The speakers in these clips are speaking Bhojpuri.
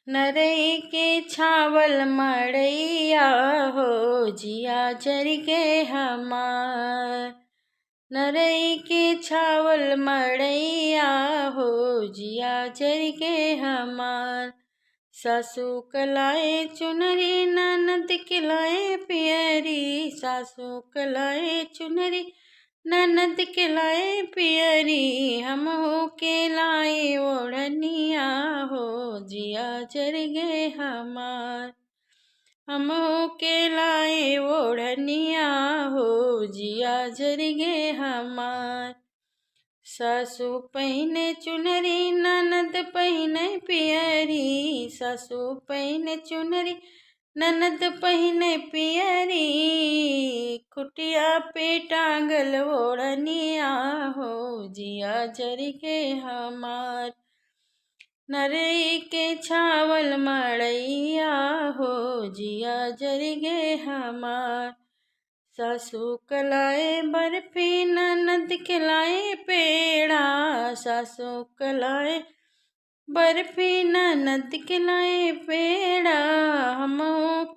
नरई के छावल मड़ैया हो जिया जर गे हमार। नरई के छावल मड़ैया हो जिया जर गे हमार। सासू कलाए चुनरी ननद किलाए पियरी। सासू कलाए चुनरी ननद के लाए पियरी। हम हो के लाए ओढ़निया हो जिया जर गे हमार। हम हो के लाए ओढ़निया हो जिया जर गे हमार। सासू पहिने चुनरी ननद पहिने पियरी। सासू पहिने चुनरी ननद पहिने पियरी। खुटिया पे टांगल ओढ़निया हो जिया जर गे हमार। नरई के छावल मड़ैया हो जिया जर गे हमार। सासू कलाए बर्फी ननद खिलाए पेड़ा। सासू कलाए बर्फी ननद खिलाए पेड़ा। हम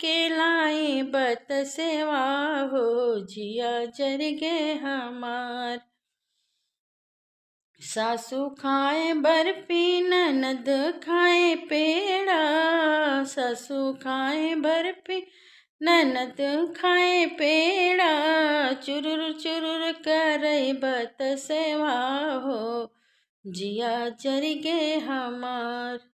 के लाए बतसेवा हो जिया जर गे हमार। सासू खाए बर्फी ननद खाए पेड़ा। सासू खाए बर्फी ननद खाए पेड़ा। चुरुर चुरुर करे बतसेवा हो जिया जर गे हमार।